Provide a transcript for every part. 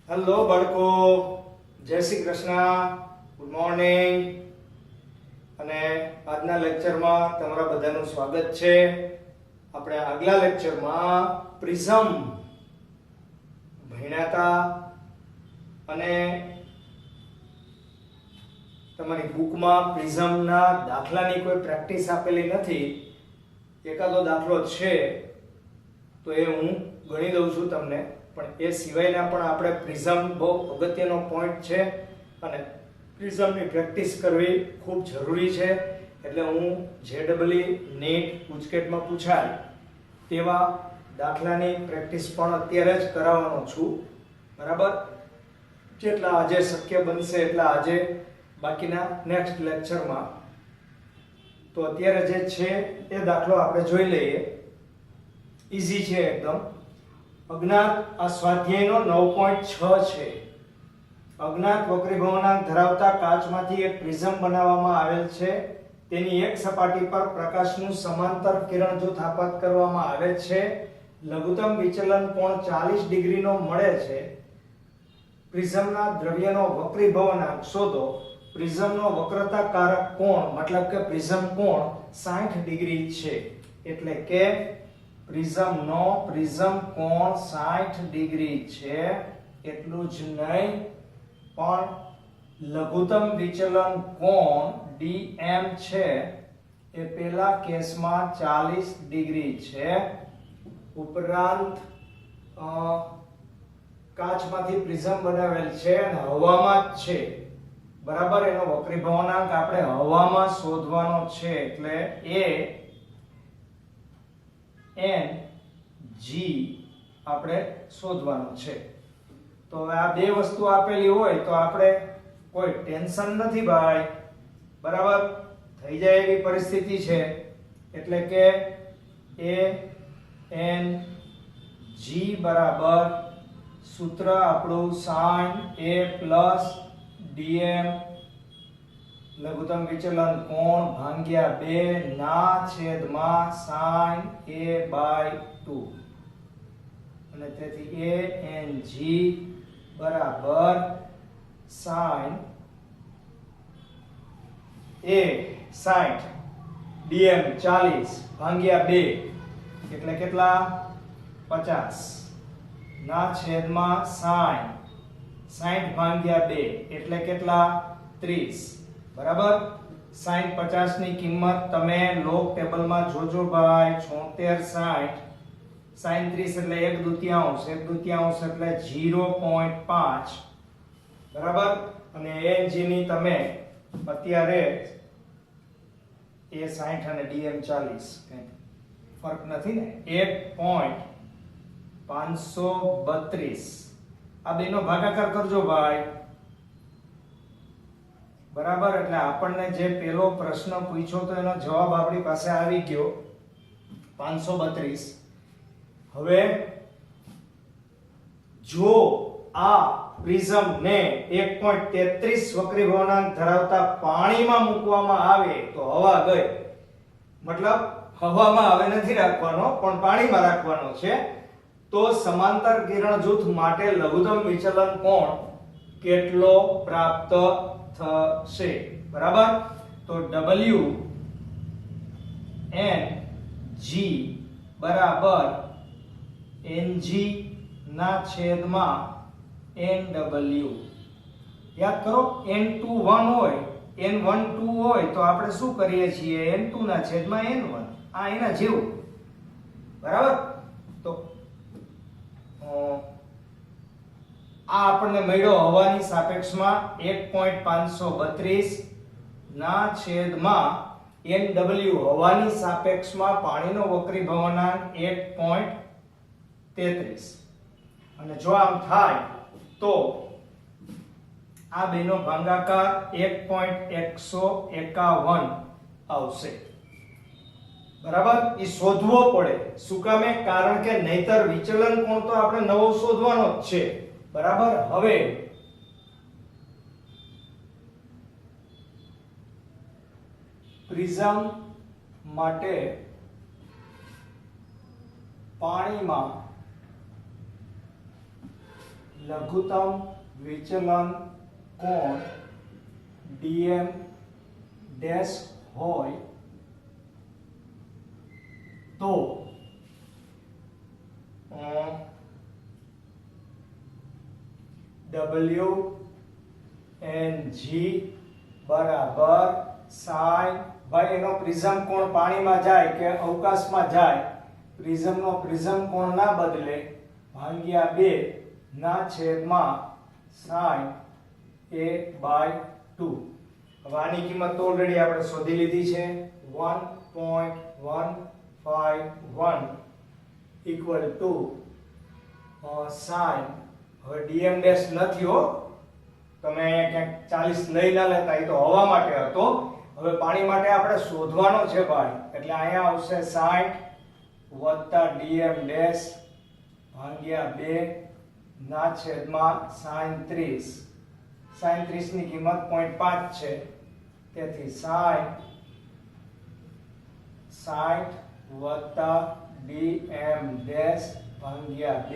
Hello બાળકો, જય Shri Krishna, good morning. અને આજના લેક્ચરમાં તમારા બધાનું સ્વાગત છે. આપણે આગલા લેક્ચરમાં પ્રિઝમ ભણ્યા હતા અને તમારી બુકમાં પ્રિઝમના દાખલાની કોઈ પ્રેક્ટિસ આપેલી નથી. એકાદો દાખલો છે તો એ હું ગણી દઉં છું તમને, પણ એ સિવાયના પણ આપણે પ્રિઝમ બહુ અગત્યનો પોઈન્ટ છે અને પ્રિઝમની પ્રેક્ટિસ કરવી ખૂબ જરૂરી છે. એટલે હું જેડબલઈ નીટ ગુજકેટમાં પૂછાય તેવા દાખલાની પ્રેક્ટિસ પણ અત્યારે જ કરાવવાનો છું. બરાબર? જેટલા આજે શક્ય બનશે એટલા આજે, બાકીના નેક્સ્ટ લેક્ચરમાં. તો અત્યારે જે છે એ દાખલો આપણે જોઈ લઈએ. ઈઝી છે એકદમ. અજ્ઞાત, આ સ્વાધ્યાયનો 9.6 છે. અજ્ઞાત વક્રી ભવનાંક ધરાવતા કાચમાંથી એક પ્રિઝમ બનાવવામાં આવેલ છે. તેની એક સપાટી પર પ્રકાશનું સમાંતર કિરણ જૂથ આપાત કરવામાં આવે છે. લઘુત્તમ વિચલન કોણ 40 ડિગ્રીનો મળે છે. પ્રિઝમના દ્રવ્યનો વક્રી ભવનાંક શોધો. પ્રિઝમનો વક્રતાકારક કોણ, મતલબ કે પ્રિઝમ કોણ 60 ડિગ્રી છે. એટલે કે પ્રિઝમ કોણ 60 ડિગ્રી છે. એટલું જ નહીં, પણ લઘુત્તમ વિચલન કોણ dm છે એ પેલા કેસમાં 40 ડિગ્રી છે. ઉપરાંત કાચમાંથી પ્રિઝમ બનાવેલ છે અને હવામાં જ છે. બરાબર? એનો વક્રી ભવનાંક આપણે હવામાં શોધવાનો છે. એટલે n g આપણે શોધવાનું છે. તો હવે આ બે વસ્તુ આપેલી હોય તો આપણે કોઈ ટેન્શન નથી ભાઈ. બરાબર? થઈ જાય એવી પરિસ્થિતિ છે. એટલે કે a n g બરાબર સૂત્ર આપણું sin a plus dm લઘુત્તમ વિચલન કોણ ભાગ્યા 2 ના છેદમાં sin a/2. અને તેથી a n g બરાબર sin a 60 dm 40 ભાગ્યા 2 એટલે કેટલા? 50 ના છેદમાં sin 60 ભાગ્યા 2 એટલે કેટલા? 30. બરાબર? sin 50 ની કિંમત તમે લોગ ટેબલમાં જોજો ભાઈ. 76 60 sin 30 એટલે 1/2, 1/2 એટલે 0.5. બરાબર? અને ang ની તમે અત્યારે a 60 અને dm 40 કઈ ફરક નથી ને. 1.532. આ બેનો ભાગાકાર કરજો ભાઈ. બરાબર? એટલે આપણને જે પેલો પ્રશ્ન પૂછ્યો તો એનો જવાબ આપણી પાસે આવી ગયો 532. હવે જો આ પ્રિઝમ ને 1.33 વક્રી ભવનાંક ધરાવતા પાણીમાં મૂકવામાં આવે તો હવા ગઈ. મતલબ હવામાં હવે નથી રાખવાનો, પણ પાણીમાં રાખવાનો છે. તો સમાંતર કિરણ જૂથ માટે લઘુત્તમ વિચલન કોણ કેટલો પ્રાપ્ત થશે? બરાબર? તો W n g બરાબર ng ના છેદમાં nw. યાદ કરો, n21 હોય, n12 હોય તો આપણે શું કરીએ છીએ? n2 ના છેદમાં n1. આ એના જેવું. બરાબર? તો આ આપણને મળ્યો હવાની સાપેક્ષમાં 1.532 ના છેદમાં nw. હવાની સાપેક્ષમાં પાણીનો વક્રી ભવનાંક 1.33. અને જો આમ થાય તો આ બેનો ભાગાકાર 1.151 આવશે. બરાબર? એ શોધવો પડે. શું કામે? કારણ કે નહીતર વિચલન કોણ તો આપણે નવો શોધવાનો જ છે. બરાબર? હવે પ્રિઝમ માટે પાણીમાં લઘુત્તમ વિચલન કોણ dm ડેશ હોય તો WNG બરાબર sin, ભાઈ એનો પ્રિઝમ કોણ પાણીમાં જાય કે અવકાશમાં જાય, પ્રિઝમનો પ્રિઝમ કોણ ના બદલે, ભાગ્યા 2 ના છેદમાં sin a/2. હવે આની કિંમત તો ઓલરેડી આપણે શોધી લીધી છે 1.151 ઇક્વલ ટુ sin, હવે dm ડેશ નથી હો, તમે અહીંયા ક્યાંક 40 લઈ ના લેતા, એ તો હવા માટે હતો, હવે પાણી માટે આપણે શોધવાનો છે ભાઈ, એટલે અહીંયા આવશે 60 વત્તા dm ડેશ ભાગ્યા 2 ના છેદમાં sin 30. sin 30 ની કિંમત 0.5 છે, તેથી sin 60 વત્તા dm ડેશ ભાગ્યા 2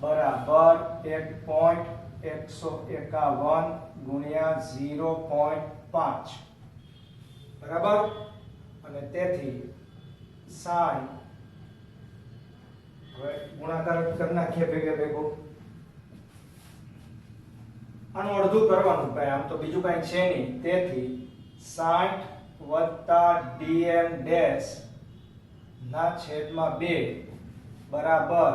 બરાબર 1.151 ગુણ્યા 0.5 બરાબર, અને તેથી sin, હવે ગુણાકાર કરી નાખીએ ભેગો, આનું અડધું કરવાનું ભાઈ, આમ તો બીજું કાંઈ છે નહીં, તેથી 60 વત્તા dm ડેશ ના છેદમાં 2 બરાબર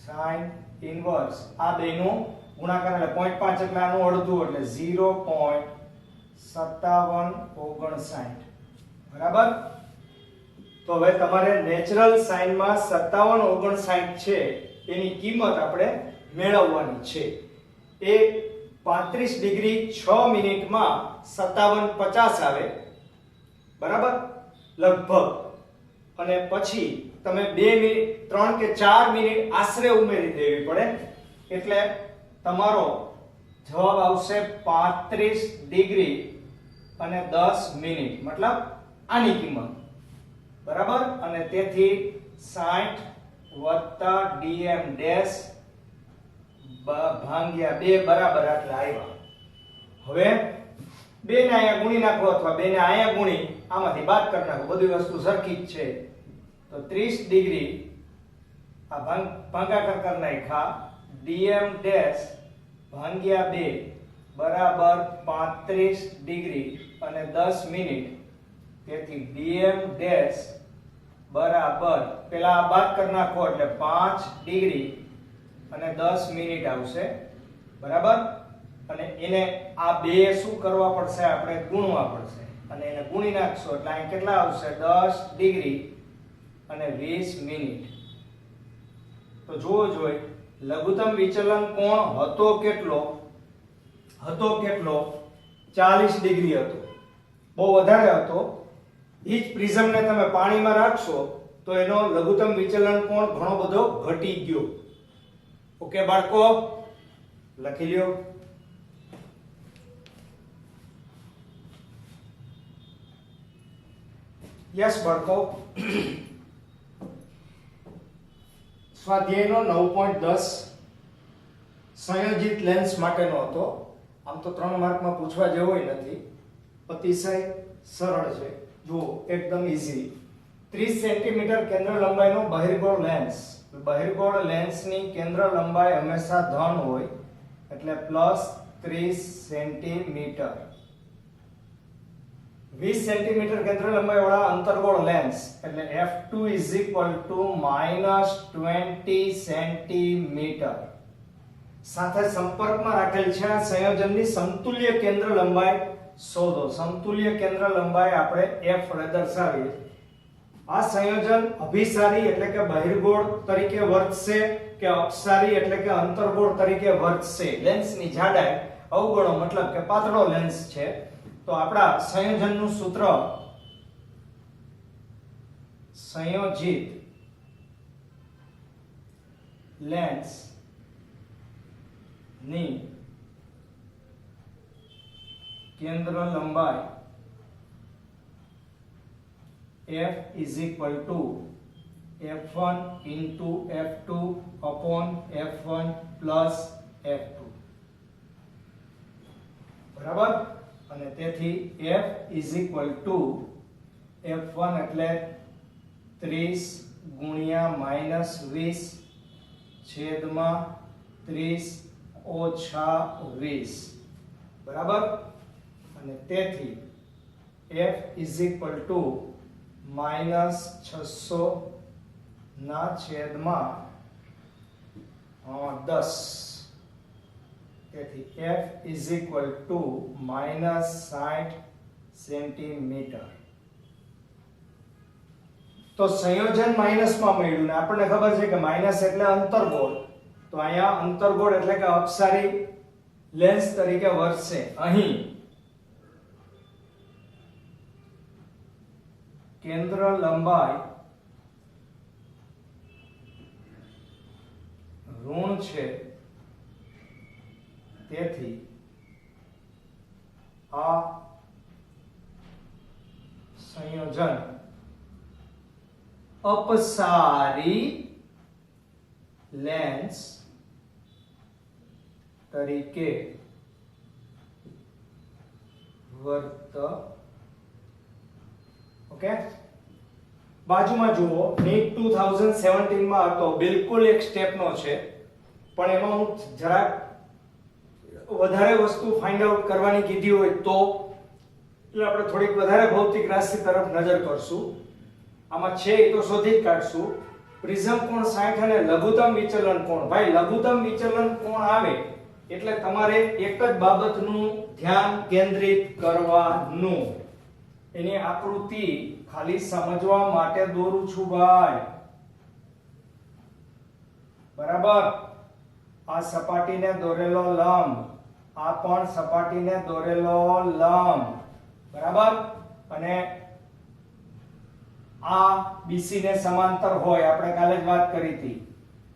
sin ઇન્વર્સ, આ બેનું ગુણાકાર એટલે 0.5 એટલે આનું અડધું એટલે 0.5759 બરાબર. તો હવે તમારે નેચરલ સાઇન માં 5759 છે એની કિંમત આપણે મેળવવાની છે. એ 35 ડિગ્રી 6 મિનિટમાં 5750 આવે બરાબર લગભગ, અને પછી તમે 2 મિનિટ 3 કે 4 મિનિટ આશરે ઉમેરી દેવી પડે, એટલે તમારો જવાબ આવશે 35 ડિગ્રી અને 10 મિનિટ, મતલબ આની કિંમત બરાબર, અને તેથી 60 વત્તા dm ડેશ ભાગ્યા 2 બરાબર આટલા આવ્યા. હવે 2 ને અહીંયા ગુણી નાખો અથવા 2 ને અહીંયા ગુણી આમાંથી બાદ કરી નાખો, બધી વસ્તુ સરખી જ છે, તો 30 ડિગ્રી આ ભાગાકાર કરી નાખ્યા, dm ડેશ ભાગ્યા 2 બરાબર 35 ડિગ્રી અને 10 મિનિટ, તેથી dm ડેશ બરાબર પેલા બાદ કરી નાખો એટલે 5 ડિગ્રી અને 10 મિનિટ આવશે બરાબર, અને એને આ બે શું કરવા પડશે, આપણે ગુણવા પડશે, અને એને ગુણી નાખશો એટલે અહીં કેટલા આવશે 10 ડિગ્રી અને 20 મિનિટ. તો જુઓ જોઈ લઘુત્તમ વિચલન કોણ હતો કેટલો 40 ડિગ્રી હતો, બહુ વધારે હતો. ઈ જ પ્રિઝમને તમે પાણીમાં રાખશો તો એનો લઘુત્તમ વિચલન કોણ ઘણો બધો ઘટી ગયો. ઓકે બાળકો, લખી લ્યો. યસ બાળકો, સ્વાધ્યાયનો 9.10 સંયોજિત લેન્સ માટેનો હતો. આમ તો 3 માર્કમાં પૂછવા જેવો નથી, અતિશય સરળ છે. જુઓ એકદમ ઈઝી. 30 સેન્ટીમીટર કેન્દ્ર લંબાઈનો બહિર્ગોળ લેન્સ, બહિર્ગોળ લેન્સની કેન્દ્ર લંબાઈ હંમેશા ધન હોય એટલે +30 સેન્ટીમીટર. 20 સેન્ટીમીટર કેન્દ્ર લંબાઈ વાળા અંતર્ગોળ લેન્સ એટલે f2 -20 સેન્ટીમીટર સાથે સંપર્કમાં રાખેલ છે. આ સંયોજનની સમતુલ્ય કેન્દ્ર લંબાઈ શોધો. સમતુલ્ય કેન્દ્ર લંબાઈ આપણે f વડે દર્શાવીએ. આ સંયોજન અભિસારી એટલે કે બહિર્ગોળ તરીકે વર્તશે કે અપસારી એટલે કે અંતર્ગોળ તરીકે વર્તશે. લેન્સની જાડાઈ અવગણો, મતલબ કે પાતળો લેન્સ છે. તો આપણા સંયોજનનું સૂત્ર સંયોજિત લેન્સ ની કેન્દ્ર લંબાઈ f F1 into F2 upon F1 plus F2 બરાબર અને તેથી F is equal to F1 એટલે 30 ગુણ્યા -20 છેદમાં 30 ઓછા 20 બરાબર અને તેથી F is equal to -600 ના છેદમાં 10 તેથી F is equal to -60 centimetre તો સંયોજન માઈનસમાં મળ્યું ને આપણને ખબર છે કે માઈનસ એટલે અંતર્ગોળ તો અહીંયા અંતર્ગોળ એટલે કે અપસારી લેન્સ તરીકે વર્તશે અહીં કેન્દ્ર લંબાઈ ઋણ છે તેથી આ સંયોજન અપસારી લેન્સ તરીકે વર્તશે ઓકે બાજુમાં જુઓ નીટ 2017 માં હતો બિલકુલ એક સ્ટેપનો છે પણ એમાં હું જરાક વધારે વસ્તુ ફાઇન્ડ આઉટ કરવાની કીધી હોય તો એટલે આપણે થોડીક વધારે ભૌતિક રાશિ તરફ નજર કરશું આમાં છે એ તો શોધી જ કાઢશું પ્રિઝમ કોણ 60 અને લઘુત્તમ વિચલન કોણ ભાઈ લઘુત્તમ વિચલન કોણ આવે એટલે તમારે એક જ બાબતનું ધ્યાન કેન્દ્રિત કરવાનું એની આકૃતિ ખાલી સમજવા માટે દોરું છું ભાઈ બરાબર આ સપાટીને દોરેલો લંબ આ પણ સપાટીને દોરેલો લંબ બરાબર અને આ BC ને સમાંતર હોય આપણે કાલે જ વાત કરી હતી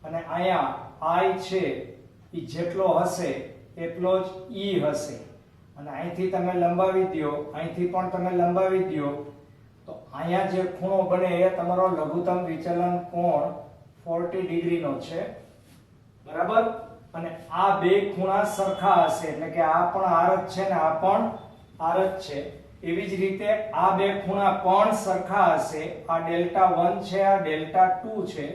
અને અહીંયા I છે એ જેટલો હશે એટલો જ E હશે અને અહીંથી તમે લંબાવી દો અહીંથી પણ તમે લંબાવી દો તો અહીંયા જે ખૂણો બને એ તમારો લઘુત્તમ વિચલન કોણ 40 ડિગ્રીનો છે બરાબર અને આ બે ખૂણા સરખા હશે એટલે કે આ પણ R જ છે ને આ પણ R જ છે એવી જ રીતે આ બે ખૂણા પણ સરખા હશે આ ડેલ્ટા 1 છે આ ડેલ્ટા 2 છે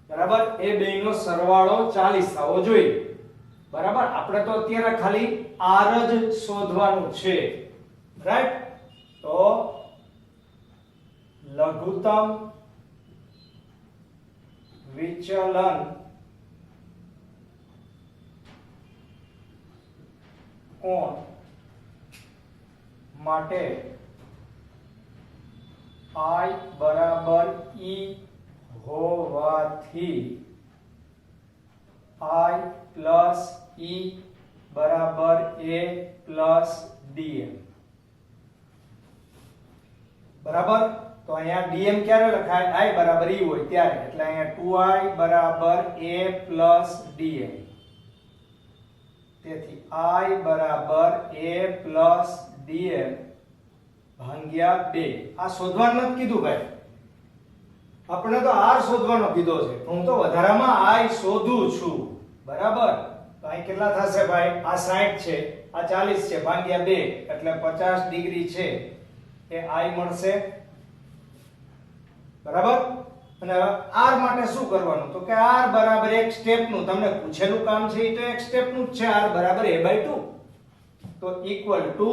બરાબર એ બેયનો સરવાળો 40 થવો જોઈએ બરાબર આપણે તો અત્યારે ખાલી R જ શોધવાનું છે રાઈટ તો લઘુત્તમ વિચલન કોણ માટે I બરાબર E હોવાથી I પ્લસ E બરાબર A પ્લસ dm બરાબર તો અહીંયા dm ક્યારે લખાય I બરાબર E હોય ત્યારે એટલે અહીંયા 2I બરાબર A પ્લસ dm તેથી I બરાબર A પ્લસ dm ભાગ્યા 2 આ શોધવાનું નથી કીધું ભાઈ આપણે તો R શોધવાનો કીધો છે હું તો વધારામાં I શોધું છું બરાબર તો અહીં કેટલા થશે ભાઈ આ 60 છે આ 40 છે ભાગ્યા 2 એટલે 50 ડિગ્રી છે એ I મળશે બરાબર અને R માટે શું કરવાનું તો કે R બરાબર એક સ્ટેપનું તમને પૂછેલું કામ છે એ તો એક સ્ટેપનું જ છે R બરાબર a/2 તો ઇક્વલ ટુ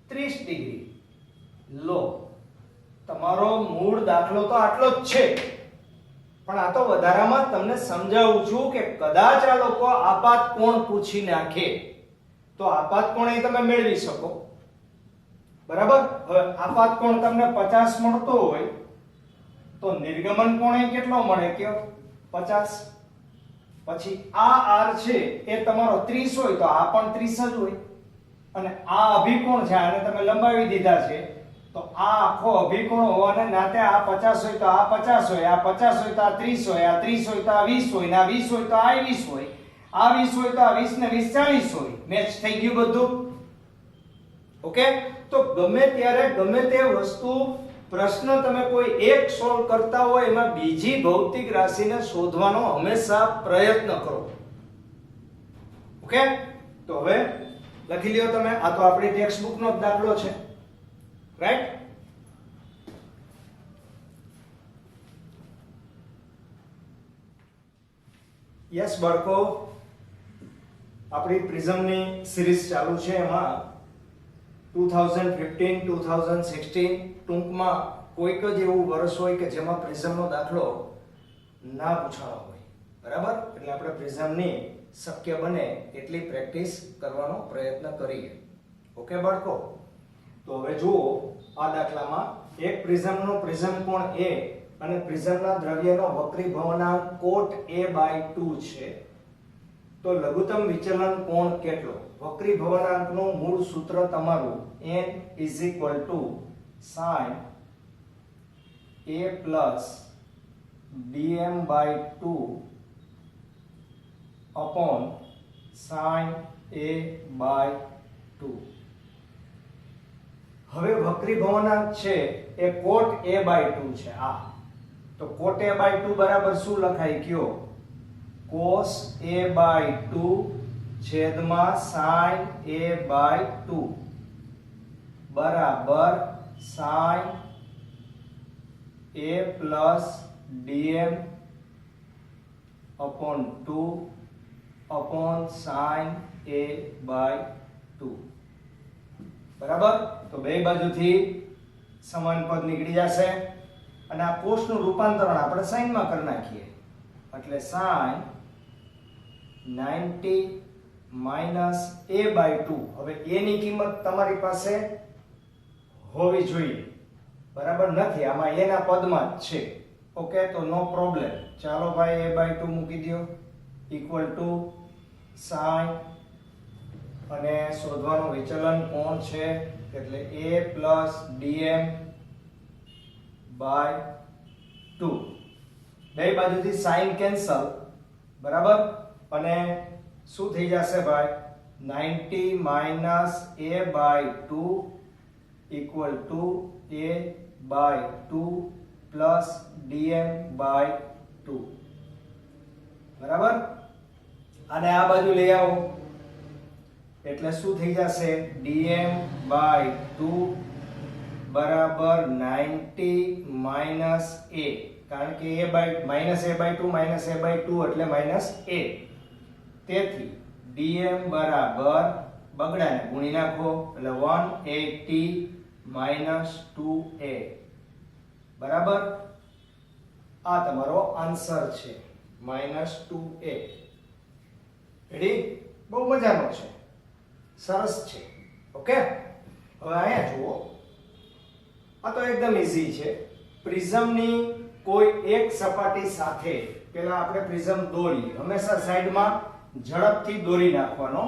30 ડિગ્રી લો તમારો મૂળ દાખલો તો આટલો જ છે પણ આ તો વધારામાં તમને સમજાવું છું કે કદાચ આ લોકો આપાત કોણ પૂછી નાખે તો આપાત કોણ એ તમે મેળવી શકો બરાબર હવે આપાત કોણ તમને 50 મળતો હોય તો નિર્ગમન કોણ એ કેટલો મળે કયો 50 પછી આ R છે એ તમારો 30 હોય તો આ પણ 30 જ હોય અને આ અભિકોણ છે આને તમે લંબાવી દીધા છે તો આ આખો અભિકોણ હોવાને નાતે આ 50 હોય તો આ 50 હોય આ 50 હોય તો આ 30 હોય આ 30 હોય તો આ 20 હોય ને આ 20 હોય તો આ 20 હોય આ 20 હોય તો આ 20 ને 20 40 હોય મેચ થઈ ગયું બધું ઓકે તો ગમે ત્યારે ગમે તે વસ્તુ પ્રશ્ન તમે કોઈ એક સોલ્વ કરતા હોય એમાં બીજી ભૌતિક રાશિને શોધવાનો હંમેશા પ્રયત્ન કરો. ઓકે, તો હવે લખી લ્યો તમે. આ તો આપણી ટેક્સ્ટ બુક નો જ દાખલો છે, રાઈટ? યસ બાળકો, આપણી પ્રિઝમની સિરીઝ ચાલુ છે. એમાં 2015 2016 ટૂંકમાં કોઈક જ એવું વર્ષ હોય કે જેમાં પ્રિઝમનો દાખલો ના પૂછાણો હોય, બરાબર? એટલે આપણે પ્રિઝમની શક્ય બને એટલી પ્રેક્ટિસ કરવાનો પ્રયત્ન કરીએ. ઓકે બાળકો, તો હવે જુઓ આ દાખલામાં એક પ્રિઝમનો પ્રિઝમ કોણ A અને પ્રિઝમના દ્રવ્યનો વક્રીભવનાંક cot A/2 છે. તો લઘુત્તમ વિચલન કોણ કેટલો? વક્રીભવનાંકનું મૂળ સૂત્ર તમારું n sin A plus dm/2 upon sin A/2. હવે વક્રીભવનાંક છે એ cot A/2 છે. આ તો cot A/2 બરાબર શું લખાય કયો? cos A/2 છેદમાં sin A/2 બરાબર sin A plus dm upon 2 upon sin A/2. બરાબર? તો બે બાજુથી સમાન પદ નીકળી જશે અને આ cos નું રૂપાંતરણ આપણે sin માં કરી નાખીએ. એટલે sin 90 minus A/2. હવે A ની કિંમત તમારી પાસે હોવી જોઈએ, બરાબર? નથી, આમાં A ના પદમાં જ છે. ઓકે, તો નો પ્રોબ્લેમ. ચાલો ભાઈ A/2 મૂકી દો ઇક્વલ ટુ sin, અને શોધવાનું વિચલન કોણ છે એટલે A plus dm/2. બે બાજુથી sin કેન્સલ, બરાબર? અને શું થઈ જશે ભાઈ? 90 minus A/2 equal to A/2 plus dm/2. બરાબર? અને આ બાજુ લઈ આવો એટલે શું થઈ જશે? dm/2 બરાબર 90 minus A, કારણ કે minus A/2 એટલે minus A. તેથી dm બરાબર બગડાને ગુણી નાખો એટલે 180 minus 2A. બરાબર? આ તમારો આન્સર છે, -2A. રેડી? બહુ મજાનો છે, સરસ છે. ઓકે, હવે અહીંયા જુઓ, આ તો એકદમ ઈઝી છે. પ્રિઝમની કોઈ એક સપાટી સાથે પહેલા આપણે પ્રિઝમ દોરી, હંમેશા સાઈડમાં ઝડપથી દોરી નાખવાનો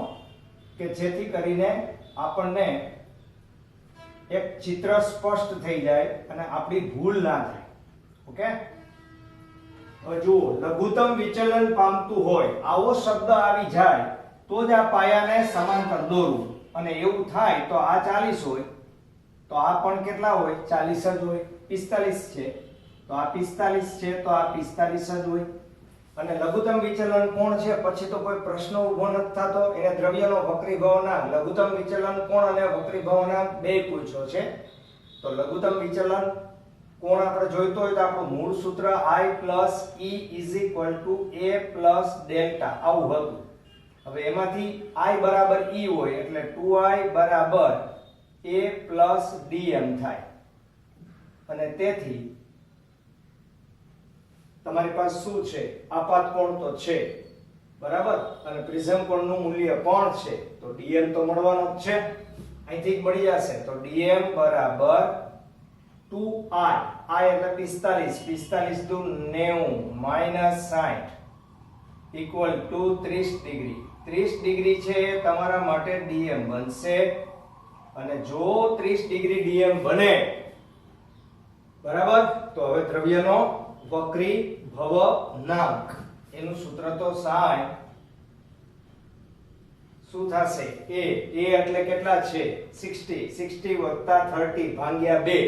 કે જેથી કરીને આપણને એક ચિત્ર સ્પષ્ટ થઈ જાય અને આપણી ભૂલ ના થાય. ઓકે, હવે જુઓ, લઘુત્તમ વિચલન પામતું હોય આવો શબ્દ આવી જાય તો જ આ પાયાને સમાંતર દોરવું, અને એવું થાય તો આ 40 હોય તો આ પણ કેટલા હોય? 40 જ હોય. 45 છે તો આ 45 છે તો આ 45 જ હોય. અને લઘુત્તમ વિચલન કોણ છે પછી તો કોઈ પ્રશ્ન ઊભો નથી થતો. એને દ્રવ્યનો વક્રીભવનાંક, લઘુત્તમ વિચલન કોણ અને વક્રીભવનાંક બે પૂછ્યો છે. તો લઘુત્તમ વિચલન કોણ આપણે જોઈતો હોય તો આપણું મૂળ સૂત્ર I plus E is equal to A plus delta આવું હતું. હવે એમાંથી I બરાબર E હોય એટલે 2I બરાબર A plus dm થાય. અને તેથી તમારી પાસે શું છે? આપાત કોણ તો છે, બરાબર? અને પ્રિઝમ કોણનું મૂલ્ય પણ છે, તો dm તો મળવાનો જ છે. અહીંથી જ મળી જશે. તો dm બરાબર 2I, I એટલે 45, 45 દુ 90 minus 60 equal to 30 degree. 30 degree છે તમારા માટે dm બનશે. અને જો 30 ડિગ્રી dm બને, બરાબર, તો હવે દ્રવ્યનો વક્રીભવનાંક એનું સૂત્ર તો sin શું થશે? A એટલે કેટલા છે? 60, 60 + 30 ભાગ્યા 2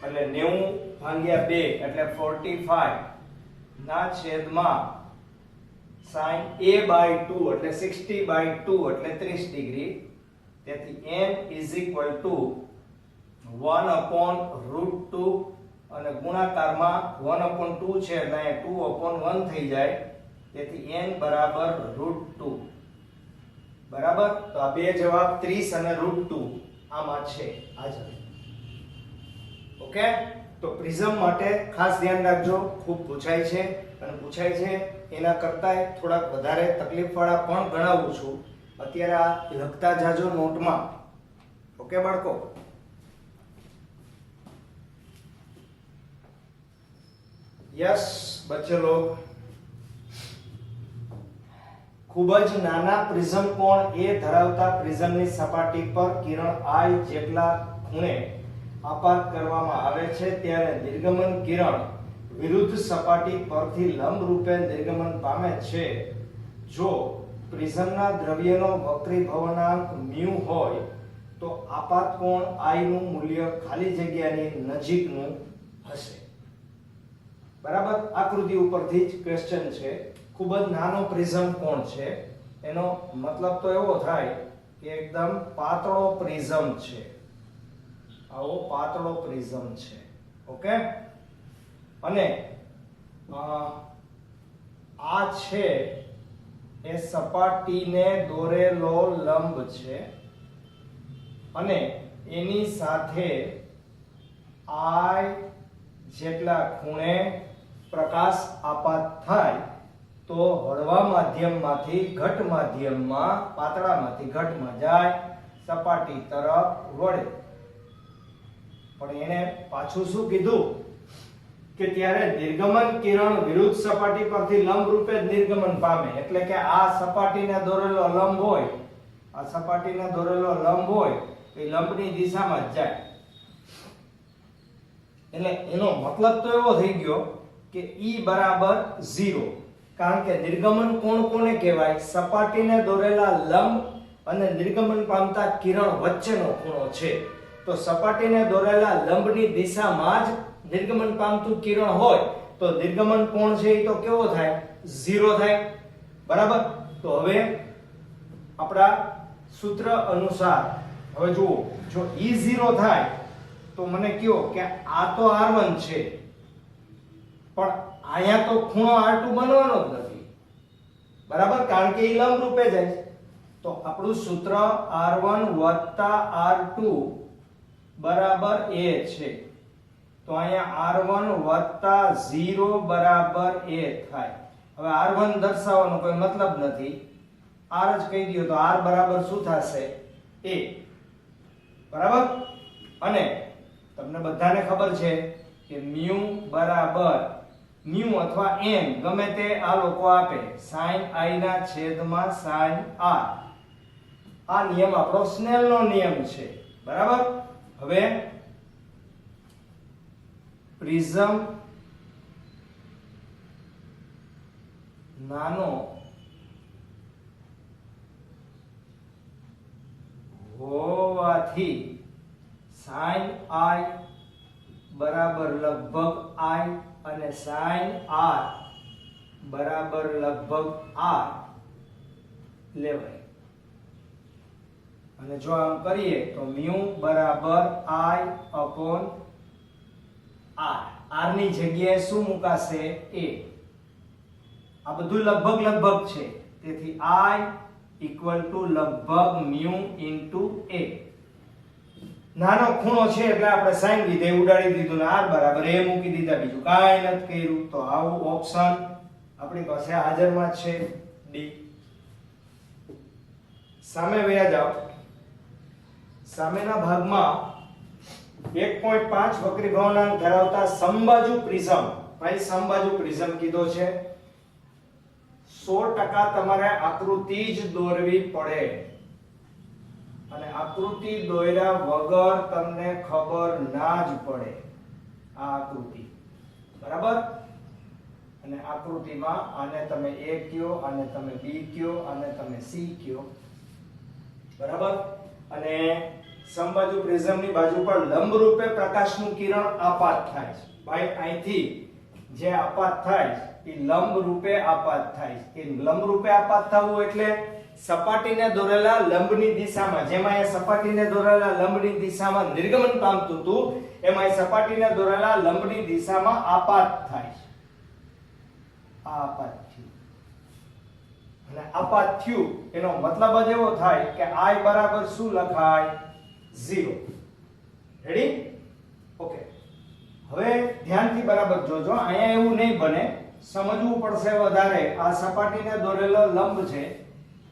એટલે 90 ભાગ્યા 2 એટલે 45 ના છેદમાં sin a by 2 એટલે 60 by 2 એટલે 30 ડિગ્રી. તેથી n is equal to 1 upon √2 અને ગુણાકારમાં 1 upon 2 છે એટલે અહીંયા 2 upon 1 થઈ જાય. તેથી n બરાબર √2. બરાબર. તો આ બે જવાબ 30 અને √2 આમાં છે. આ જ ઓકે. તો પ્રિઝમ માટે ખાસ ધ્યાન રાખજો, ખૂબ પૂછાય છે અને પૂછાય છે એના કરતાંય થોડાક વધારે તકલીફવાળા પણ ગણાવું છું. અત્યારે આ લખતા જાજો નોટમાં. ઓકે બાળકો. યસ બચ્ચે લોગ. ખૂબ જ નાના પ્રિઝમ કોણ એ ધરાવતા પ્રિઝમની સપાટી પર કિરણ I જેટલા ખૂણે આપાત કરવામાં આવે છે ત્યારે નિર્ગમન કિરણ વિરુદ્ધ સપાટી પરથી લંબ રૂપે નિર્ગમન પામે છે. જો પ્રિઝમના દ્રવ્યનો વક્રીભવનાંક μ હોય તો આપાત કોણ I નું મૂલ્ય ખાલી જગ્યાની નજીકનું હશે. બરાબર. આકૃતિ ઉપરથી જ ક્વેશ્ચન છે. ખૂબ જ નાનો પ્રિઝમ કોણ છે એનો મતલબ તો એવો થાય કે એકદમ પાતળો પ્રિઝમ છે. આવો પાતળો પ્રિઝમ છે. ઓકે. અને આ છે એ સપાટીને દોરેલો લંબ છે અને એની સાથે I જેટલા ખૂણે પ્રકાશ આપાત થાય તો હળવા માધ્યમમાંથી ઘટ માધ્યમમાં, પાતળામાંથી ઘટમાં જાય, સપાટી તરફ વળે. પણ એને પાછું શું કીધું કે ત્યારે નિર્ગમન કિરણ વિરુદ્ધ સપાટી પરથી લંબ રૂપે જ નિર્ગમન પામે. એટલે કે આ સપાટીને દોરેલો લંબ હોય, આ સપાટીને દોરેલો લંબ હોય એ લંબની દિશામાં જ જાય. એટલે એનો મતલબ તો એવો થઈ ગયો કે E બરાબર 0. કારણ કે નિર્ગમન કોણ કોને કહેવાય? સપાટીને દોરેલા લંબ અને નિર્ગમન પામતા કિરણ વચ્ચેનો ખૂણો છે. તો સપાટીને દોરેલા લંબની દિશામાં જ નિર્ગમન પામતું કિરણ હોય તો નિર્ગમન કોણ છે એ તો કેવો થાય? 0 થાય. બરાબર. તો હવે આપણા સૂત્ર અનુસાર હવે જુઓ, જો E 0 થાય તો મને કયો કે આ તો R1 છે પણ અહીંયા તો ખૂણો R2 બનવાનો જ નથી. બરાબર. કારણ કે એ લંબ રૂપે જાય. તો આપણું સૂત્ર R1 R2 બરાબર a છે. તો અહીંયા R1 0 બરાબર a થાય. હવે R1 દર્શાવવાનો કોઈ મતલબ નથી, R જ કહી દો તો R બરાબર શું થશે? a. બરાબર. અને તમને બધાને ખબર છે કે μ બરાબર μ અથવા n ગમે તે આ લોકો આપે sin I ના છેદમાં sin R. આ નિયમ આપણો સ્નેલનો નિયમ છે. બરાબર. હવે પ્રિઝમ નાનો હોવાથી sin I બરાબર લગભગ I અને sin R બરાબર લગભગ R લેવાય. અને જો આમ કરીએ તો μ બરાબર I upon R. R ની જગ્યાએ શું મુકાશે? a. આ બધું લગભગ લગભગ છે. તેથી I equal to લગભગ μ into a. નાનો ખૂણો છે એટલે આપણે sin વિધેય ઉડાડી દીધું ને R બરાબર a મૂકી દીધા, બીજું કાંઈ નથી કર્યું. તો આવું ઓપ્શન આપણી પાસે હાજરમાં છે ડી. સામે વયા જાઓ. સામેના ભાગમાં 1.5 વક્રીભવનાંક ધરાવતા સમબાજુ પ્રિઝમ, ભાઈ સમબાજુ પ્રિઝમ કીધો છે. 100% તમારે આકૃતિ જ દોરવી પડે અને આકૃતિ દોર્યા વગર તમને ખબર ના જ પડે આ આકૃતિ. બરાબર. અને આકૃતિમાં આને તમે A કયો, આને તમે B કયો, આને તમે C કયો. બરાબર. અને સમબાજુ પ્રિઝમની બાજુ પર લંબ રૂપે પ્રકાશનું કિરણ આપાત થાય છે. ભાઈ અહીંથી જે આપાત થાય છે એ લંબ રૂપે આપાત થાય છે. એ લંબ રૂપે આપાત થવું એટલે સપાટીને દોરેલા લંબની દિશામાં, જેમાં એ સપાટીને દોરેલા લંબની દિશામાં નિર્ગમન પામતું હતું, એમાં એ સપાટીને દોરેલા લંબની દિશામાં આપાત થાય છે. આપાત થયું. અને આપાત થયું એનો મતલબ જ એવો થાય કે I બરાબર શું લખાય? 0. રેડી? ઓકે. હવે ધ્યાનથી બરાબર જોજો, અહીંયા એવું નહીં બને, સમજવું પડશે વધારે. આ સપાટીને દોરેલો લંબ છે,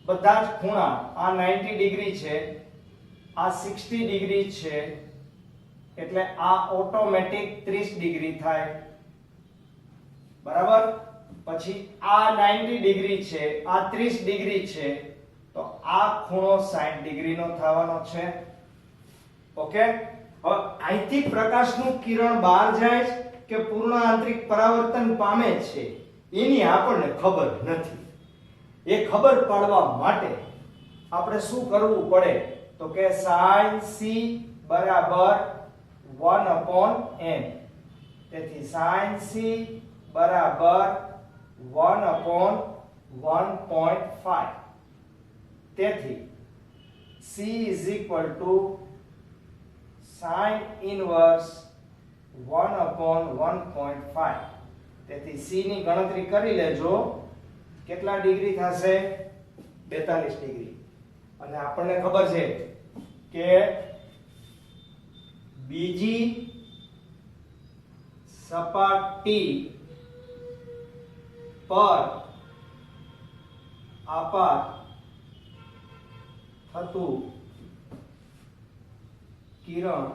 બધા જ ખૂણા, આ 90 ડિગ્રી છે, આ 60 ડિગ્રી છે, એટલે આ ઓટોમેટિક 30 ડિગ્રી થાય. બરાબર? પછી આ 90 ડિગ્રી છે, આ 30 ડિગ્રી છે, તો આ ખૂણો 60 ડિગ્રીનો થવાનો છે. ઓકે? હવે અહીંથી પ્રકાશનું કિરણ બહાર જાય કે પૂર્ણ આંતરિક પરાવર્તન પામે છે એની આપણને ખબર નથી. એ ખબર પાડવા માટે આપણે શું કરવું પડે? તો કે sin c બરાબર 1/n. તેથી sin c બરાબર 1/1.5. તેથી c is equal to sin inverse 1/1.5. તેથી c ની ગણતરી કરી લેજો. કેટલા ડિગ્રી થશે? 42 ડિગ્રી. અને આપણને ખબર છે કે બીજી સપાટી પર આપાત થતું કિરણ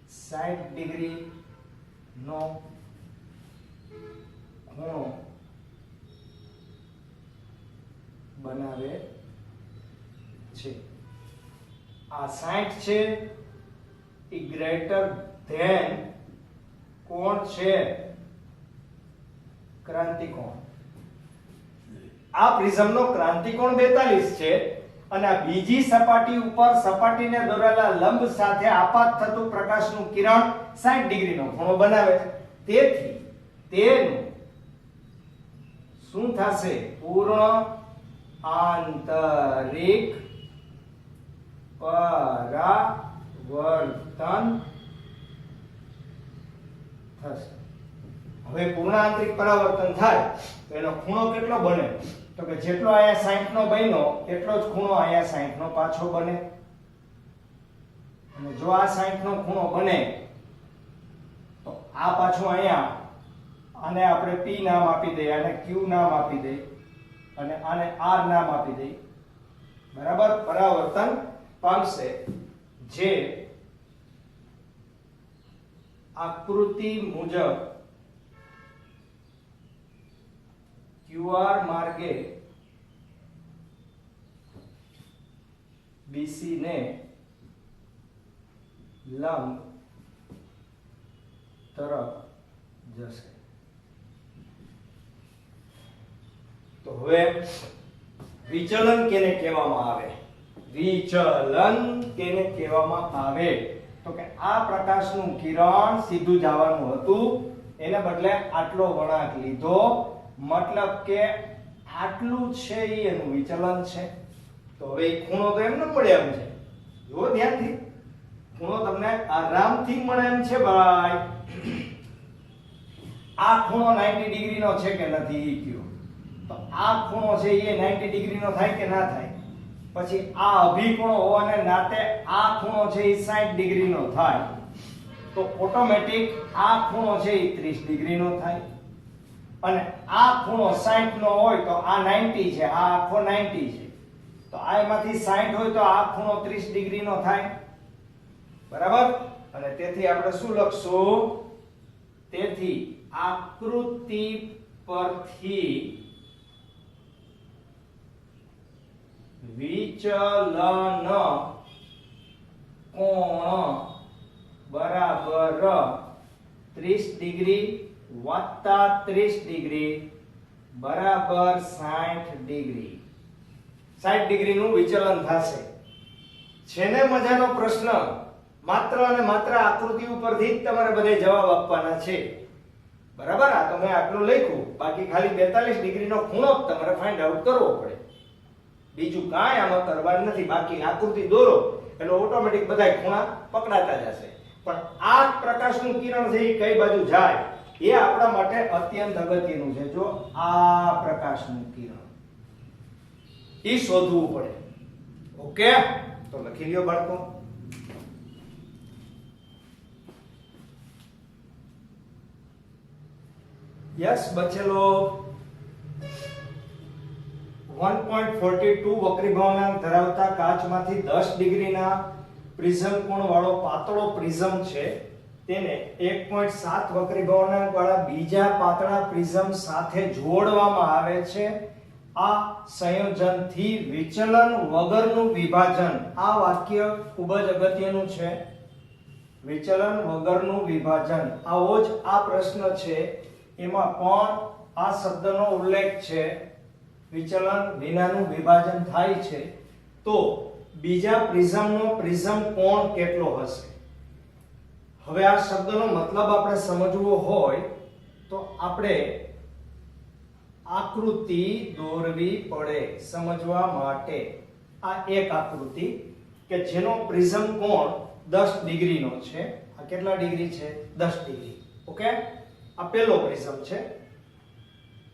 60 ડિગ્રી નો ખૂણો બનાવે છે. આ 60 છે એ ગ્રેટર ધેન કોણ છે? ક્રાંતિકોણ. આ પ્રિઝમનો ક્રાંતિકોણ 42 છે અને આ બીજી સપાટી ઉપર સપાટીને દોરેલા લંબ સાથે આપાત થતું પ્રકાશનું કિરણ 60 ડિગ્રીનો ખૂણો બનાવે છે. તેથી તેનું શું થશે? પૂર્ણ આંતરિક પરાવર્તન થશે. હવે પૂર્ણ આંતરિક પરાવર્તન થાય તો એનો ખૂણો કેટલો બને? તો કે જેટલો અહીંયા 60 નો બન્યો એટલો જ ખૂણો અહીંયા 60 નો પાછો બને. અને જો આ 60 નો ખૂણો બને તો આ પાછો અહીંયા, આને આપણે P નામ આપી દઈએ, આને Q નામ આપી દઈએ અને આને R નામ આપી દઈએ. બરાબર? પરાવર્તન પામશે. જે આકૃતિ મુજબ QR માર્ગે BC ને લંબ તરફ જશે. તો હવે વિચલન કેને કહેવામાં આવે? વિચલન કેને કહેવામાં આવે? તો કે આ પ્રકાશનું કિરણ સીધું જવાનું હતું, એને બદલે આટલો વળાંક લીધો, મતલબ કે આટલું છે એ એનું વિચલન છે. તો હવે ખૂણો તો એમ ન મળે એમ છે. જુઓ ધ્યાનથી, ખૂણો તમને આરામથી મળે એમ છે ભાઈ. આ ખૂણો 90 ડિગ્રીનો છે કે નથી એ કયો? તો આ ખૂણો છે એ 90 ડિગ્રીનો થાય કે ના થાય? પછી આ અભિકોણ હોવાને નાતે આ ખૂણો છે એ 60 ડિગ્રીનો થાય, તો ઓટોમેટિક આ ખૂણો છે એ 30 ડિગ્રીનો થાય. અને આ ખૂણો 60 નો હોય તો આ 90 છે, આ આખો 90 છે, તો આ એમાંથી 60 હોય તો આ ખૂણો 30 ડિગ્રીનો થાય. બરાબર? અને તેથી આપણે શું લખશું? તેથી આકૃતિ પરથી વિચલન કોણ બરાબર 30 ડિગ્રી વત્તા 30 ડિગ્રી બરાબર 60 ડિગ્રી. 60 ડિગ્રીનું વિચલન થશે. છે ને મજાનો પ્રશ્ન? માત્ર અને માત્ર આકૃતિ ઉપરથી જ તમારે બધે જવાબ આપવાના છે. બરાબર? આ તો મેં આટલું લખ્યું, બાકી ખાલી 42 ડિગ્રીનો ખૂણો જ તમારે ફાઇન્ડ આઉટ કરવો પડે. બીજું કાંઈ આમાં કરવાનું નથી. બાકી આકૃતિ દોરો એટલે ઓટોમેટિક બધાય ખૂણા પકડાતા જશે. પણ આ પ્રકાશનું કિરણ છે એ કઈ બાજુ જાય એ આપણા માટે અત્યંત અગત્યનું છે. જો આ પ્રકાશનું કિરણ એ શોધવું પડે. ઓકે, તો લખી લ્યો બાળકો. યસ બચેલો 1.42 વક્રી ભવનાંક ધરાવતા કાચમાંથી 10 ડિગ્રીના પ્રિઝમ કોણ વાળો પાતળો પ્રિઝમ છે તેને 1.7 વક્રી ભવનાંક વાળા બીજા પાતળા પ્રિઝમ સાથે જોડવામાં આવે છે. આ સંયોજનથી વિચલન વગરનું વિભાજન. આ વાક્ય ખૂબ જ અગત્યનું છે. વિચલન વગરનું વિભાજન. આવો જ આ પ્રશ્ન છે, એમાં પણ આ શબ્દનો ઉલ્લેખ છે. વિચલન વિનાનું વિભાજન થાય છે તો બીજા પ્રિઝમનો પ્રિઝમ કોણ કેટલો હશે? હવે આ શબ્દનો મતલબ આપણે સમજવો હોય તો આપણે આકૃતિ દોરવી પડે સમજવા માટે. આ એક આકૃતિ કે જેનો પ્રિઝમ કોણ 10 ડિગ્રીનો છે. આ કેટલા ડિગ્રી છે? 10 ડિગ્રી. ઓકે, આ પહેલો પ્રિઝમ છે.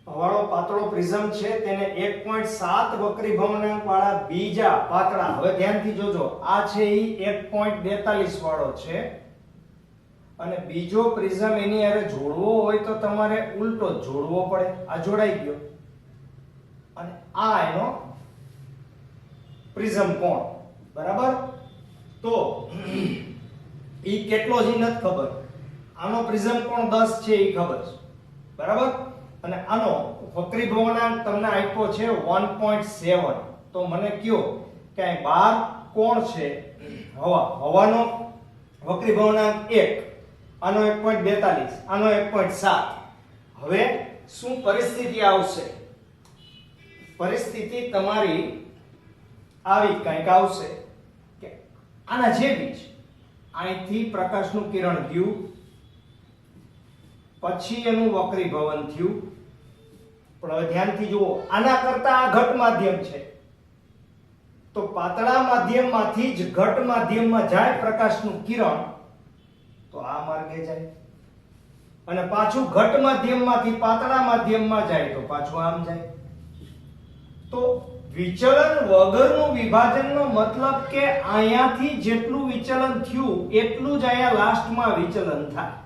વાળો પાતળો પ્રિઝમ છે તેને 1.7 વક્રી ભવનાંક વાળા બીજા પાતળા, હવે ધ્યાનથી જોજો, આ છે ઈ 1.42 વાળો છે અને બીજો પ્રિઝમ એની હારે જોડવો હોય તો તમારે ઉલટો જોડવો પડે. આ જોડાઈ ગયો અને આ એનો પ્રિઝમ કોણ. બરાબર? તો ઈ કેટલો છે નથી ખબર. આનો પ્રિઝમ કોણ 10 છે ઈ ખબર છે. બરાબર? અને આનો વક્રી ભવનાંક તમને આપ્યો છે 1.7. તો મને કયો કે અહીં 12 કોણ છે? હવાનો વક્રી ભવનાંક 1, આનો 1.42, આનો 1.7. હવે શું પરિસ્થિતિ આવશે? પરિસ્થિતિ તમારી આવી કંઈક આવશે કે આના જેવી જ અહીંથી પ્રકાશનું કિરણ ગયું, પછી એનું વક્રીભવન થયું. પણ હવે ધ્યાનથી જુઓ, આના કરતા આ ઘટ માધ્યમ છે તો પાતળા માધ્યમમાંથી જ ઘટ માધ્યમમાં જાય પ્રકાશનું કિરણ તો આ માર્ગે જાય, અને પાછું ઘટ માધ્યમમાંથી પાતળા માધ્યમમાં જાય તો પાછું આમ જાય. તો વિચલન વગરનું વિભાજનનો મતલબ કે અહીંયાથી જેટલું વિચલન થયું એટલું જ અહીંયા લાસ્ટમાં વિચલન થાય.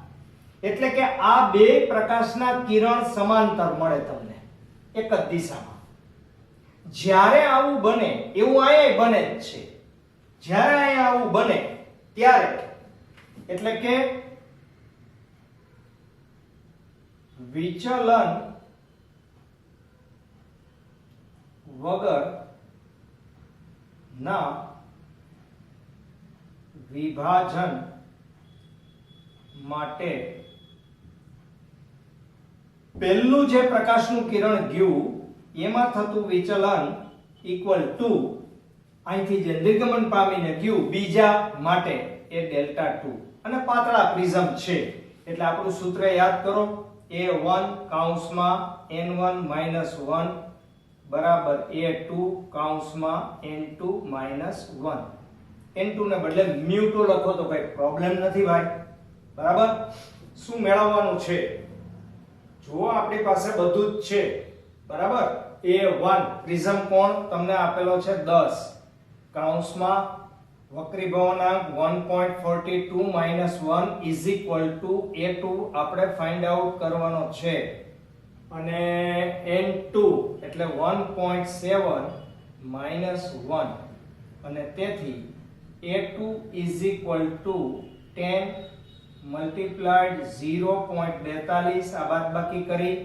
એટલે કે આ બે પ્રકાશના કિરણ સમાંતર મળે તમને એક જ દિશામાં. જ્યારે આવું બને, એવું અહીંયા બને જ છે. જ્યારે અહીંયા આવું બને ત્યારે એટલે કે વિચલન વગર ના વિભાજન માટે પહેલું જે પ્રકાશનું કિરણ ગયું એમાં થતું વિચલન ઇક્વલ ટુ અહીંથી જે નિર્ગમન પામીને ગયું બીજા માટે એ ડેલ્ટા 2. અને પાતળા પ્રિઝમ છે એટલે આપણું સૂત્ર યાદ કરો, A1 કૌંસમાં N1 - 1 બરાબર A2 કૌંસમાં N2 - 1. N2 ને બદલે μ2 લખો તો કોઈ પ્રોબ્લેમ નથી ભાઈ. બરાબર? શું મેળવવાનું છે? જુઓ આપણી પાસે બધું જ છે. બરાબર? A1 પ્રિઝમ કોણ તમને આપેલો છે 10 કૌંસમાં વક્રીભવનાંક 1.42 - 1 is equal to A2 આપણે ફાઇન્ડ આઉટ કરવાનો છે, અને N2 એટલે 1.7 - 1, અને તેથી A2 is equal to 10 multiplied 0.42 આ બાદબાકી કરી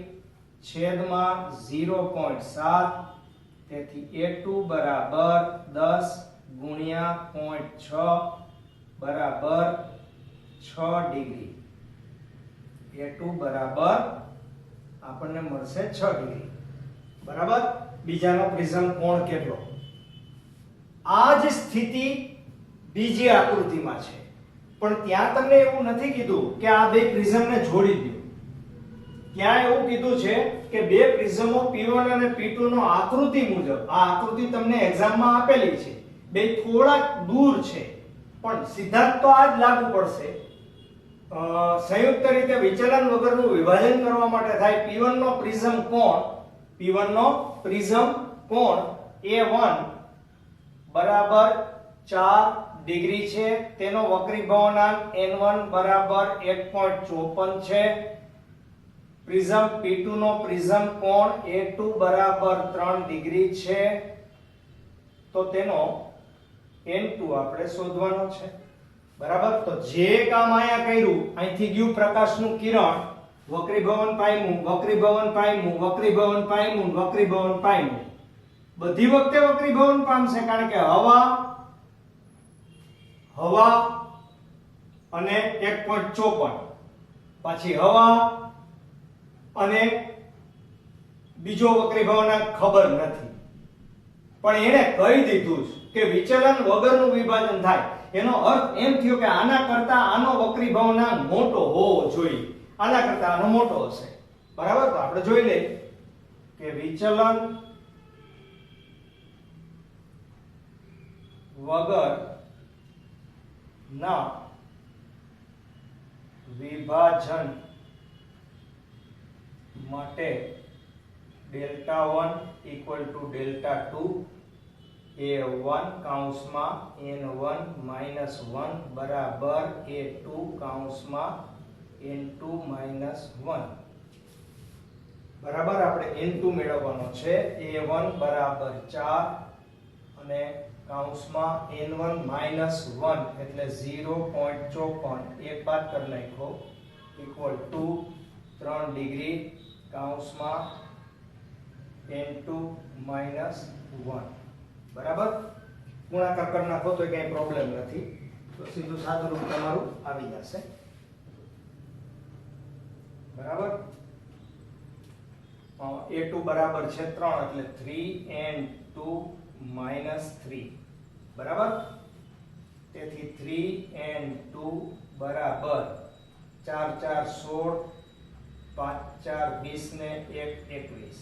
છેદમાં 0.7. તેથી A2 બરાબર 10 ગુણ્યા 0.6 બરાબર 6 ડિગ્રી. A2 બરાબર આપણને મળશે 6 ડિગ્રી. બરાબર? બીજાનો પ્રિઝમ કોણ કેટલો? આ જ સ્થિતિ બીજી આકૃતિમાં છે, પણ ત્યાં તમને એવું નથી કીધું કે આ બે પ્રિઝમને જોડી દો. ત્યાં એવું કીધું છે કે બે પ્રિઝમો P1 અને P2 નો આકૃતિ મુજબ, આ આકૃતિ તમને એક્ઝામમાં આપેલી છે, બે થોડાક દૂર છે, પણ સિદ્ધાંત તો આ જ લાગુ પડશે. સંયુક્ત રીતે વિચલન વગરનું વિભાજન કરવા માટે થાય. P1 નો પ્રિઝમ કોણ, P1 નો પ્રિઝમ કોણ A1 બરાબર 4 ડિગ્રી છે, તેનો વક્રીભવનાંક N1 બરાબર 1.54 છે. પ્રિઝમ P2 નો પ્રિઝમ કોણ A2 બરાબર 3 ડિગ્રી છે, તો તેનો N2 આપણે શોધવાનો છે. બરાબર. તો જે કામ અહીંયા કર્યું, અહીંથી ગયું પ્રકાશનું કિરણ, વક્રીભવન પામ્યું, વક્રીભવન પામ્યું, વક્રીભવન પામ્યું, વક્રીભવન પામ્યું, બધી વખતે વક્રીભવન પામશે, કારણ કે હવા અને 1.54, પાછી હવા અને બીજો વક્રીભવનાંક ખબર નથી, પણ એને કહી દીધું કે વિચલન વગરનું વિભાજન થાય. એનો અર્થ એમ થયો કે આના કરતા આનો વક્રીભવનાંક મોટો હોવો જોઈએ, આના કરતા આનો મોટો હશે. બરાબર. તો આપણે જોઈ લઈએ કે વિચલન વગર ના વિભાજન માટે delta 1 equal to delta 2 A1 કૌંસમાં N1 માઇનસ 1 બરાબર A2 કૌંસમાં N2 માઇનસ 1. બરાબર. આપણે N2 મેળવવાનો છે. A1 બરાબર 4 અને કૌંસમાં N1 માઇનસ 1 એટલે 0.54, એક બાદ કરી નાખો, ઇક્વલ ટુ 3 ડિગ્રી કૌંસમાં N2 માઇનસ 1. બરાબર. ગુણાકાર કરી નાખો તો કઈ પ્રોબ્લેમ નથી, તો સીધું સાદું રૂપ તમારું આવી જશે. બરાબર. A2 બરાબર છે 3 એટલે 3N2 માઇનસ 3. બરાબર. તેથી 3N2 બરાબર 4 4 16, 5 4 20 ને 1 21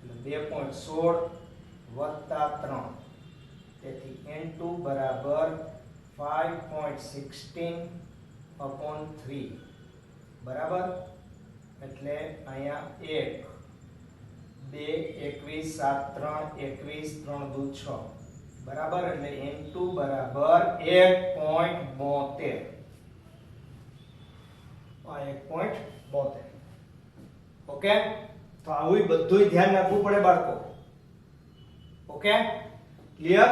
એટલે 2.16 વત્તા 3, તેથી N2 બરાબર 5.16 upon 3. બરાબર. એટલે અહીંયા 1 2 21 7 3 21 3 દુ 6. બરાબર. એટલે N2 બરાબર 1.72. આ 1.72. ઓકે. તો આવું બધું ધ્યાન રાખવું પડે બાળકો. Okay, clear?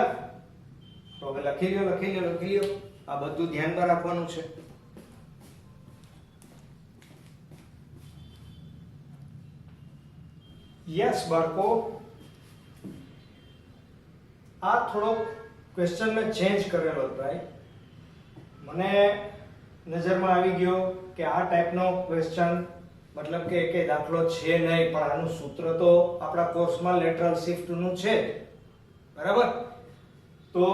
તો હવે લખી લ્યો. આ બધું ધ્યાનમાં રાખવાનું છે. યસ બાળકો, આ થોડો ક્વેશ્ચન મેં ચેન્જ કરેલો હતો. મને નજરમાં આવી ગયો કે આ ટાઈપનો ક્વેશ્ચન મતલબ કે એકે દાખલો છે નહીં, પણ આનું સૂત્ર તો આપણા કોર્સમાં લેટરલ શિફ્ટ નું છે. બરાબર. તો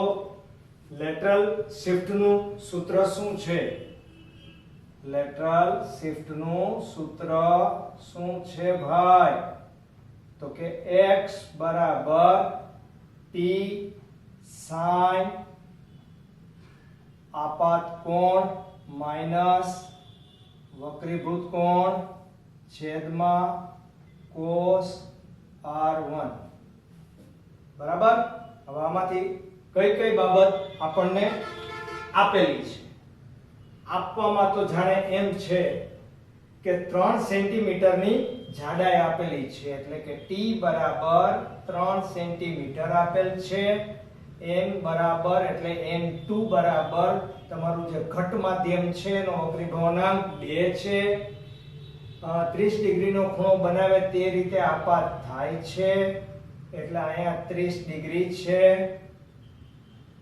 લેટરલ શિફ્ટ નું સૂત્ર શું છે? લેટરલ શિફ્ટ નું સૂત્ર શું છે ભાઈ? તો કે x બરાબર t sin આપાત કોણ માઈનસ વક્રીભૂત કોણ છેદમાં cos r1. બરાબર. હવે આમાંથી કઈ બાબત આપણને આપેલી છે? આપવામાં તો જાણે એમ છે કે 3 સેન્ટીમીટરની જાડાઈ આપેલી છે, એટલે કે t બરાબર 3 સેન્ટીમીટર આપેલ છે. n બરાબર એટલે n2 બરાબર તમારું જે ઘટ માધ્યમ છે એનો વક્રીભવનાંક 2 છે. 30 ડિગ્રીનો ખૂણો બનાવે તે રીતે આપાત થાય છે, એટલે અહીંયા 30 ડિગ્રી છે.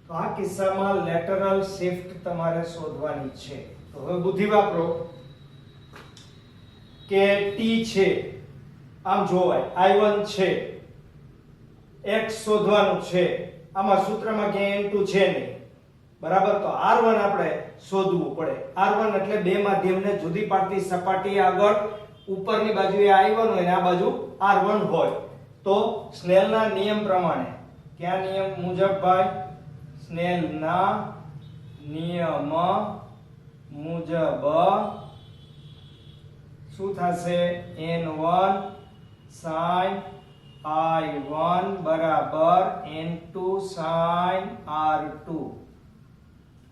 તો આ કિસ્સામાં લેટરલ શિફ્ટ તમારે શોધવાની છે. તો હવે બુદ્ધિ વાપરો કે t છે, આમ જોવાય I1 છે, x શોધવાનું છે, આમાં સૂત્રમાં ક્યાંય n2 છે નહીં, બરાબર. તો r1 આપણે શોધવું પડે. r1 એટલે બે માધ્યમને જુદી પાડતી સપાટી આગળ ઉપરની બાજુએ i1 હોય અને આ બાજુ r1 હોય. તો સ્નેલના નિયમ પ્રમાણે, કયા નિયમ મુજબ ભાઈ? સ્નેલના નિયમ મુજબ શું થશે? n1 sin i1 બરાબર n2 sin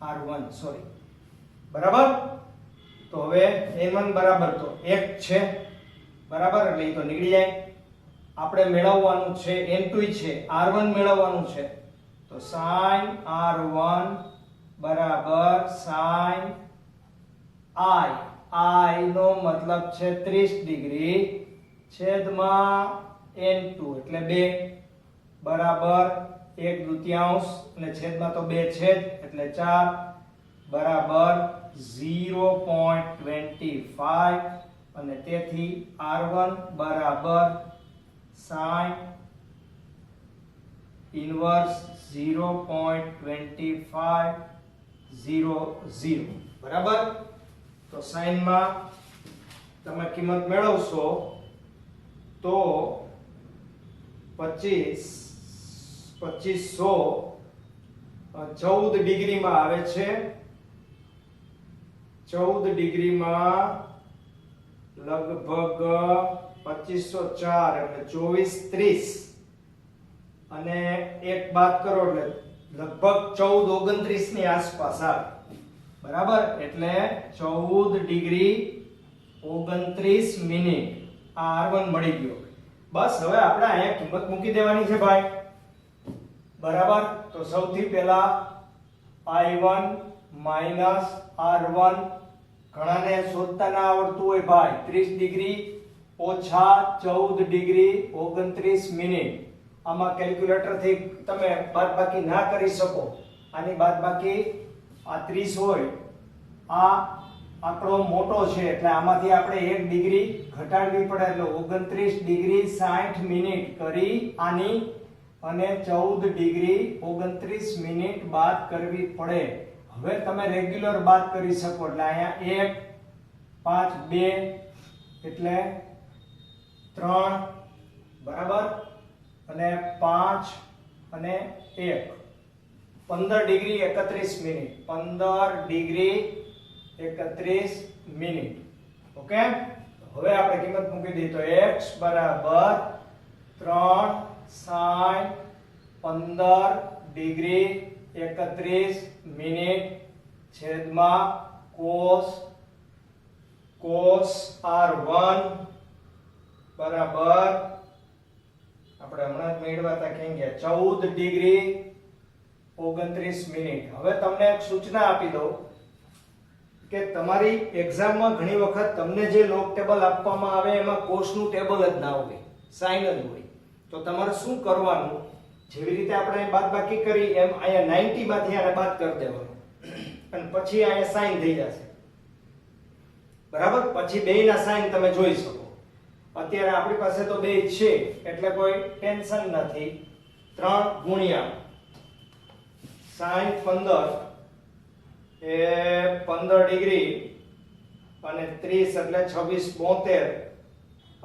r1 સોરી, બરાબર. તો હવે n1 બરાબર તો 1 છે, બરાબર, એટલે એ તો નીકળી જાય. આપણે મેળવવાનું છે n2 છે, r1 મેળવવાનું છે. તો sin r1 બરાબર sin i નો મતલબ છે 30 ડિગ્રી છેદમાં n2 એટલે 2 બરાબર 1/2 અને છેદમાં તો 2 છે એટલે 4 બરાબર 0.25 અને તેથી r1 બરાબર sin ઇન્વર્સ 0.25 0 બરાબર. તો sin માં તમે કિંમત મેળવશો તો 14 ડિગ્રીમાં આવે છે. 14 ડિગ્રીમાં લગભગ 2504 એટલે 2430 અને એક બાદ કરો એટલે લગભગ 1429 ની આસપાસ આવે, બરાબર. એટલે 14 ડિગ્રી 29 મિનિટ આ r1 મળી ગયો. બસ હવે આપણે અહીંયા કિંમત મૂકી દેવાની છે ભાઈ, બરાબર. તો સૌથી પહેલા i1 r1 ઘણાને શોધતા ના આવડતું હોય ભાઈ. 30 ડિગ્રી ઓછા 14 ડિગ્રી 29 મિનિટ, આમાં કેલ્ક્યુલેટર થી તમે બાદબાકી ના કરી શકો. આની બાદબાકી આ 30 હોય, આ આંકડો મોટો છે એટલે આમાંથી આપણે 1 ડિગ્રી ઘટાડવી પડે એટલે 29 ડિગ્રી 60 મિનિટ કરી આની અને 14 ડિગ્રી 29 મિનિટ બાદ કરવી પડે. હવે તમે રેગ્યુલર બાદ કરી શકો એટલે અહીંયા 1 5 2 એટલે 3 બરાબર અને 5 અને 1 15 degree 31 minute 15 degree 31 minute. Okay, હવે આપણે કિંમત મૂકી દઈએ તો x બરાબર 3 sin 15 ડિગ્રી 31 મિનિટ છેદમાં cos r1 બરાબર આપણે હમણાં જ મેળવ્યા હતા કેમ ગયા 14 ડિગ્રી 29 મિનિટ. હવે તમને એક સૂચના આપી દઉં કે તમારી એક્ઝામમાં ઘણી વખત તમને જે લોગ ટેબલ આપવામાં આવે એમાં cos નું ટેબલ જ ના હોય, sin જ હોય. તો તમારે શું કરવાનું, જેવી રીતે આપણે બાદબાકી કરી એમ અહીંયા 90 માંથી આને બાદ કરી દેવાનું અને પછી અહીંયા sin થઈ જશે, બરાબર. પછી બેયના sin તમે જોઈ શકો. અત્યારે આપણી પાસે તો બે છે એટલે કોઈ ટેન્શન નથી. 3 ગુણ્યા sin 15 એ 15 ડિગ્રી અને 30 એટલે 26 72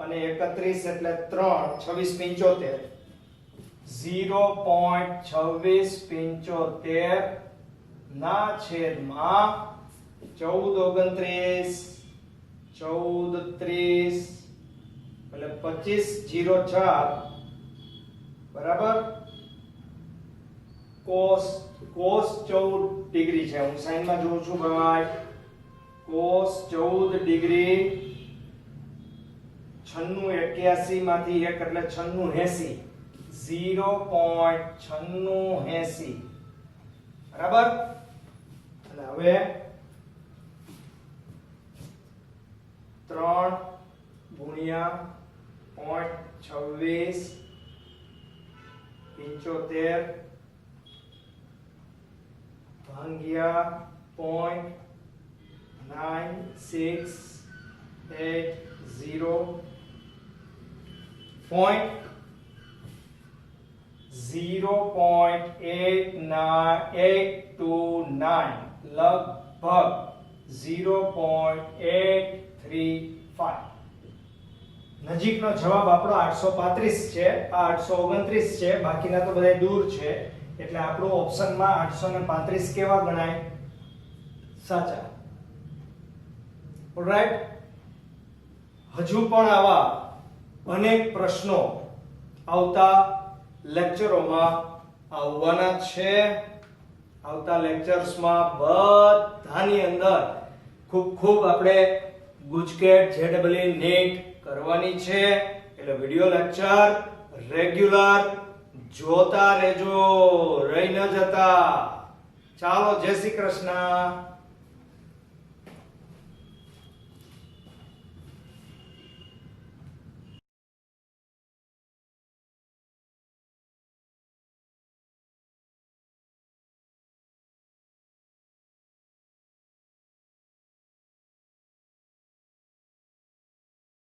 અને 31 એટલે 3 26 75 0.2675 ના છેદમાં 14 29 એટલે 25 બરાબર cos 14 ડિગ્રી છે. હું સાઈન માં જોઉં છું ભાઈ. cos 14 ડિગ્રી 96 81 માંથી 1 એટલે 96 0.96 બરાબર. અને હવે 3 ગુણ્યા 0.26 75 ભાગ્યા 0.9680 0.829 લગભગ 0.835 નજીકનો જવાબ આપણો 835 છે આ 829 છે બાકીના તો બધા દૂર છે એટલે આપણો ઓપ્શનમાં 835 કેવા ગણાય સાચા ઓલરાઈટ હજુ પણ આવા અનેક પ્રશ્નો આવતા લેક્ચરોમાં આવવાના છે આવતા લેક્ચર્સમાં બધાની અંદર ખૂબ ખૂબ આપણે ગુજકેટ જેડબલઈ નીટ કરવાની છે એટલે વિડિયો લેક્ચર રેગ્યુલર જોતા રહેજો રહી ન જતા ચાલો જય શ્રી કૃષ્ણ